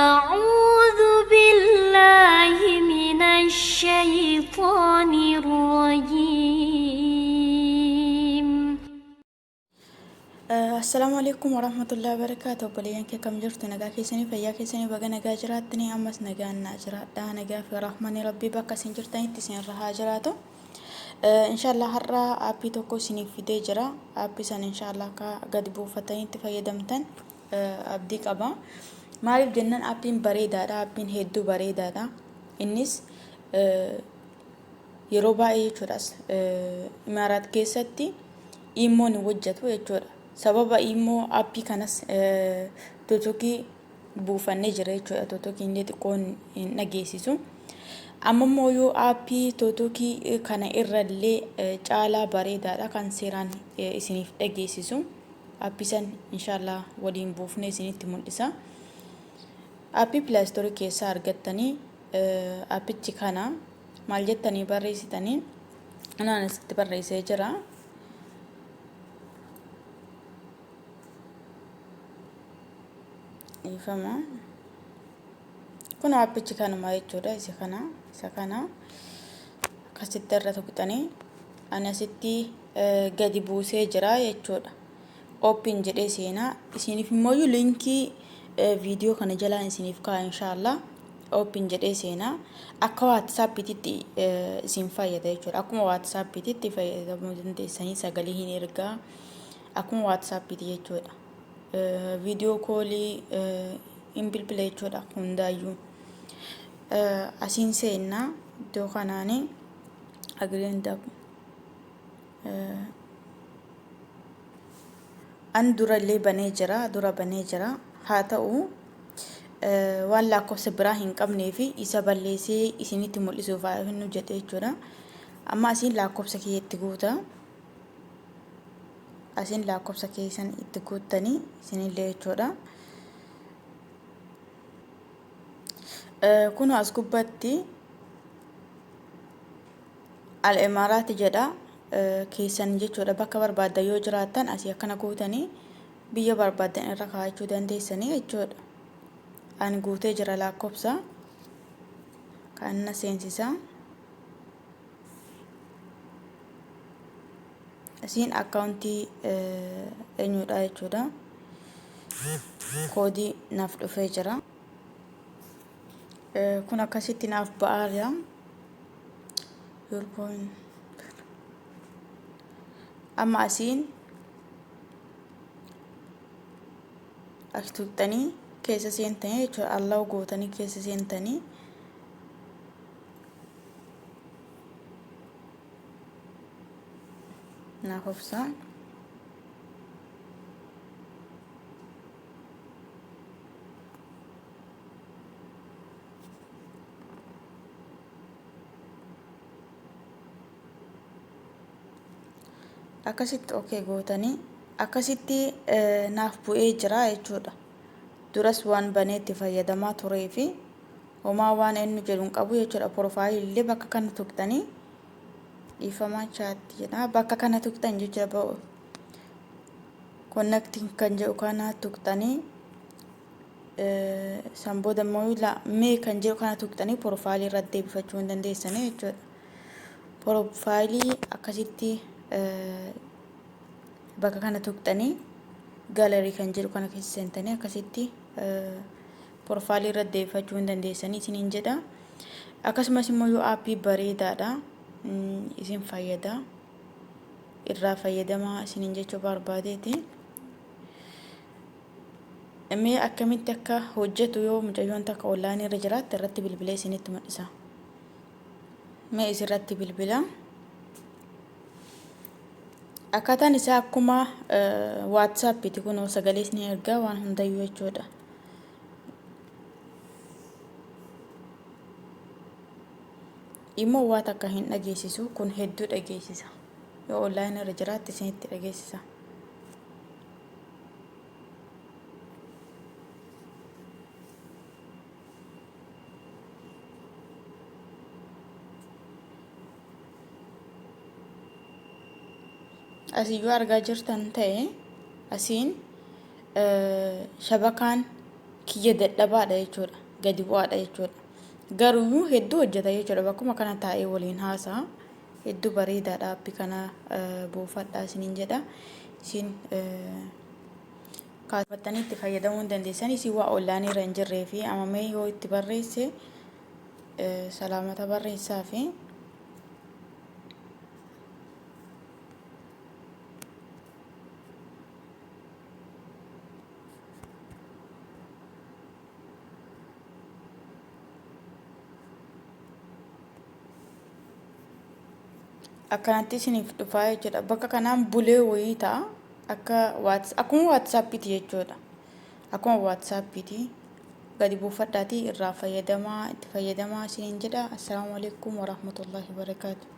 أعوذ بالله من الشيطان الرجيم. السلام عليكم ورحمة الله وبركاته. بليان كم جرت نجا كيسني فيا كيسني بقى نجا جراتني أمس نجا ناجرات ده نجا في رحمن ربي بقى سنجرتني تسين رها جراته. إن شاء الله هرّا أبي توكو سني في دجرا أبي سن إن شاء الله كقد بوفتين تفيدمتن أبديك أبا معرف جنن أبين بريدة دا أبين هدو بريدة دا إنس يروبا يجورس إمارات كيستي إيمون وجهت ويجورا sababa immoo aappii kanas tootokii buufannee jira jechuudha. Tootokii inni xiqqoon hin dhageessisu. Amma immoo yoo aappii tootokii kana irrallee caalaa bareedaadha kan seeraan isiniif dhageessisu. Aappii san inshaallah waliin buufnee isinitti mul'isa. Aappii pilaastorii keessaa argattanii aappichi kana maal jettanii barreessitanii anaan asitti barreessee jira. Ifama kun aappichi kanuma jechuudha. Isa kana akkasitti irra tuqxanii ani asitti gadi buusee jira jechuudha. Open jedhee seenaa isiniif immoo linkii viidiyoo kana jalaan isiniif kaa'a inshaallah. Open jedhee seenaa akka WhatsApp'titti isin fayyada jechuudha. Akkuma WhatsApp'titti fayyadamuu dandeessanii sagalee hin ergaa akkuma WhatsApp'ti jechuudha. Video koolii hin bilbila jechuudha hundaayyuu. Asiin seenaa iddoo kanaani agreenda an durallee banee jira haa ta'u waan lakkoofsa biraa hin qabnee fi isa balleessee isinitti mul'isuuf nu jedhe jechuudha. Amma asiin lakkoofsa keetti guuta. Asin lakkoofsa keessan itti guuttanii isinillee jechuudha. Kun as gubbaatti al-Imaaraat jedha keessan jechuudha. Bakka barbaaddan yoo jiraattan asii akkana guutanii biyya barbaaddan irra kaa'achuu dandeessanii jechuudha. Ani guutee jira lakkoofsa kan na seensisa. Asiin akkaawuntii eenyudha jechuudha. Koodii naaf dhufee jira. Kun akkasitti naaf ba'aara. Amma asiin as tuqxanii keessa seentanii jechuudha. Allaa gootanii keessa seentanii naaf obsaa. Akkasitti okay gootanii akkasitti naaf bu'ee jira jechuudha. Duras waan baneetti fayyadamaa turee fi homaa waan inni jedhu hin qabu jechuudha. Profaayilii bakka kana tuqxanii ifamaa chaatti jedha. Bakka kana tuqxan jechuudha. Connecting kan jedhu kana tuqxanii san booda immoo mee kan jedhu kana tuqxanii profaayilii irratti deebifachuu hin dandeessanii jechuudha. Profaayilii akkasitti bakka kana tuqxanii gaalarii kan jedhu kana keessa seentanii akkasitti profaayilii irratti deebifachuu hin dandeessanii isiniin jedha. Akkasumas immoo yoo aappii bareedaadha isin fayyada irraa fayyadamaa isiniin jechuu barbaadeeti. Mee akkamitti akka hojjetu yoo mucayyoon takka online irra jiraatte irratti bilbilee isinitti mul'isa. Mee isirratti bilbila. Akkaataan isaa akkuma WhatsApp'ti kun sagalee isin ergaa waan hundayyuu jechuudha. Immoo waan akka hin dhageessisu kun hedduu dhageessisa. Yoo online irra jiraatte isinitti dhageessisa. Asiyyuu argaa jirtan ta'e asiin shabakaan kiyya dadhabaadha jechuudha. Gadi bu'aadha jechuudha. Garuu hedduu hojjeta jechuudha. Bakkuma kana taa'ee waliin haasa'a. Hedduu bareedaadha appii kana buufadhaa isiniin jedha. Isin kaasfattanii itti fayyadamuu hin dandeessan. Isin waa onlaayinii irra hin jirree fi amamee yoo itti barreesse salaamata barreessaa fi akkanatti isiniif dhufaa jechuudha. Bakka kanaan bulee wayii ta'a. Akkuma WhatsAppiiti jechuudha. Akkuma WhatsAppiiti. Gadi buufadhaatii irraa fayyadamaa itti fayyadamaa isiniin jedha. Assalaamu alaikum warahmatullahi wabarakaatuh.